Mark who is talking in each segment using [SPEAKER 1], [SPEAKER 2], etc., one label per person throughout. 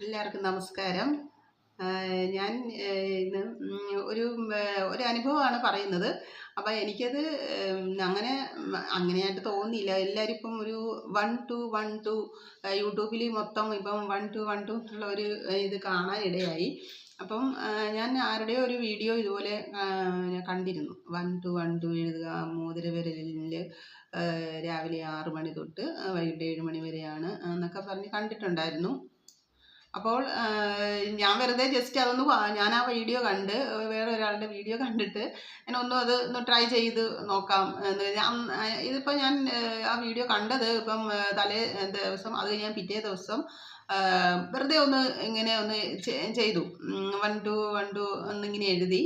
[SPEAKER 1] എല്ലാവർക്കും നമസ്കാരം. ഞാൻ ഇന്ന് ഒരു അനുഭവമാണ് പറയുന്നത്. അപ്പം എനിക്കത് അങ്ങനെയായിട്ട് തോന്നിയില്ല. എല്ലാവരും ഇപ്പം ഒരു 1 to 1 to യൂട്യൂബിൽ മൊത്തം ഇപ്പം 1 to 1 to എന്നുള്ള ഒരു ഇത് കാണാനിടയായി. അപ്പം ഞാൻ ആരുടെയോ ഒരു വീഡിയോ ഇതുപോലെ ഞാൻ കണ്ടിരുന്നു. 1 to 1 to എഴുതുക മോതിരവിരലിൽ രാവിലെ 6 മണി തൊട്ട് വൈകിട്ട് 7 മണി വരെയാണ് എന്നൊക്കെ പറഞ്ഞ് കണ്ടിട്ടുണ്ടായിരുന്നു. അപ്പോൾ ഞാൻ വെറുതെ ജസ്റ്റ് ഞാൻ ആ വീഡിയോ കണ്ട് വേറെ ഒരാളുടെ വീഡിയോ കണ്ടിട്ട് ഒന്ന് ട്രൈ ചെയ്ത് നോക്കാം എന്ന് ഇതിപ്പോൾ ഞാൻ ആ വീഡിയോ കണ്ടത് ഇപ്പം തലേ ദിവസം അത് ഞാൻ പിറ്റേ ദിവസം വെറുതെ ഇങ്ങനെ ചെയ്തു. 1 to 1 to എന്നിങ്ങനെ എഴുതി.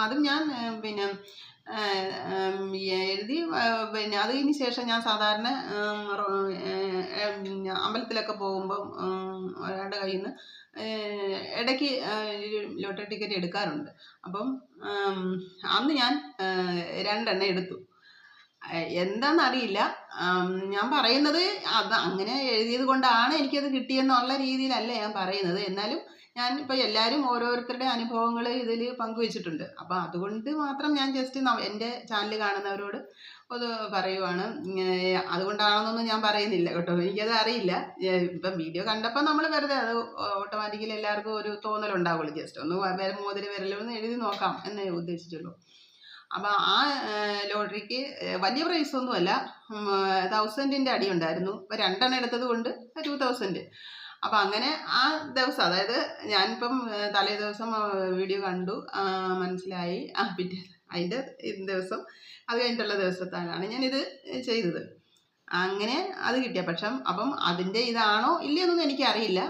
[SPEAKER 1] അതും ഞാൻ പിന്നെ എഴുതി. പിന്നെ അതിന് ശേഷം ഞാൻ സാധാരണ അമ്പലത്തിലൊക്കെ പോകുമ്പം ഒരാളുടെ കയ്യിൽ നിന്ന് ഇടയ്ക്ക് ലോട്ടറി ടിക്കറ്റ് എടുക്കാറുണ്ട്. അപ്പം അന്ന് ഞാൻ 2 എണ്ണം എടുത്തു. എന്താണെന്നറിയില്ല. ഞാൻ പറയുന്നത് അത് അങ്ങനെ എഴുതിയത് കൊണ്ടാണ് എനിക്കത് കിട്ടിയെന്നുള്ള രീതിയിലല്ല ഞാൻ പറയുന്നത്. എന്നാലും ഇപ്പോൾ എല്ലാവരും ഓരോരുത്തരുടെ അനുഭവങ്ങൾ ഇതിൽ പങ്കുവെച്ചിട്ടുണ്ട്. അപ്പം അതുകൊണ്ട് മാത്രം ഞാൻ ജസ്റ്റ് എൻ്റെ ചാനൽ കാണുന്നവരോട് പറയുവാണ്. അതുകൊണ്ടാണെന്നൊന്നും ഞാൻ പറയുന്നില്ല കേട്ടോ, എനിക്കത് അറിയില്ല. ഇപ്പം വീഡിയോ കണ്ടപ്പോൾ നമ്മൾ വെറുതെ അത് ഓട്ടോമാറ്റിക്കലി എല്ലാവർക്കും ഒരു തോന്നലുണ്ടാവുള്ളൂ. ജസ്റ്റ് മോതിര വിരലൊന്ന് എഴുതി നോക്കാം എന്നേ ഉദ്ദേശിച്ചുള്ളൂ. അപ്പം ആ ലോട്ടറിക്ക് വലിയ പ്രൈസൊന്നുമല്ല, 1000-ൻ്റെ അടി ഉണ്ടായിരുന്നു. അപ്പോൾ 2 എണ്ണം എടുത്തത് കൊണ്ട് 2000. അപ്പം അങ്ങനെ ആ ദിവസം, അതായത് ഞാനിപ്പം തലേ ദിവസം വീഡിയോ കണ്ടു, മനസ്സിലായി. അതിൻ്റെ ദിവസം അത് കഴിഞ്ഞിട്ടുള്ള ദിവസത്താണ് ഞാനിത് ചെയ്തത്. അങ്ങനെ അത് കിട്ടിയ പക്ഷം അപ്പം അതിൻ്റെ ഇതാണോ ഇല്ലയെന്നൊന്നും എനിക്കറിയില്ല.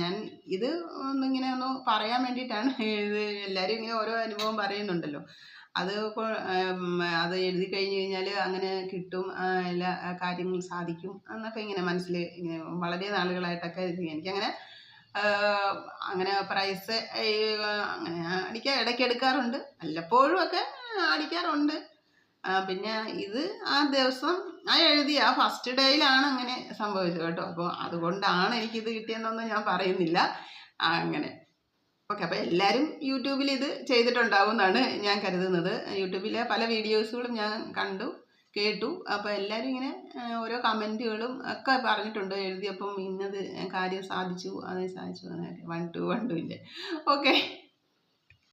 [SPEAKER 1] ഞാൻ ഇത് ഒന്ന് പറയാൻ വേണ്ടിയിട്ടാണ്. ഇത് എല്ലാവരും ഇങ്ങനെ ഓരോ അനുഭവം പറയുന്നുണ്ടല്ലോ. അത് എഴുതി കഴിഞ്ഞ് കഴിഞ്ഞാൽ അങ്ങനെ കിട്ടും, എല്ലാ കാര്യങ്ങളും സാധിക്കും എന്നൊക്കെ ഇങ്ങനെ മനസ്സിൽ ഇങ്ങനെ വളരെ നാളുകളായിട്ടൊക്കെ എനിക്കങ്ങനെ അങ്ങനെ പ്രൈസ് അങ്ങനെ ഇടയ്ക്ക് എടുക്കാറുണ്ട്, വല്ലപ്പോഴും ഒക്കെ അടിക്കാറുണ്ട്. പിന്നെ ഇത് ആ ദിവസം എഴുതിയ ഫസ്റ്റ് ഡേയിലാണ് അങ്ങനെ സംഭവിച്ചത് കേട്ടോ. അപ്പോൾ അതുകൊണ്ടാണ് എനിക്കിത് കിട്ടിയെന്നൊന്നും ഞാൻ പറയുന്നില്ല. അങ്ങനെ ഓക്കെ. അപ്പോൾ എല്ലാവരും യൂട്യൂബിൽ ഇത് ചെയ്തിട്ടുണ്ടാവും എന്നാണ് ഞാൻ കരുതുന്നത്. യൂട്യൂബിലെ പല വീഡിയോസുകളും ഞാൻ കണ്ടു കേട്ടു. അപ്പോൾ എല്ലാവരും ഇങ്ങനെ ഓരോ കമൻറ്റുകളും ഒക്കെ പറഞ്ഞിട്ടുണ്ട്. എഴുതിയപ്പം ഇന്നത് കാര്യം സാധിച്ചു, അത് സാധിച്ചു, 1 to 1 ൻ്റെ. ഓക്കെ.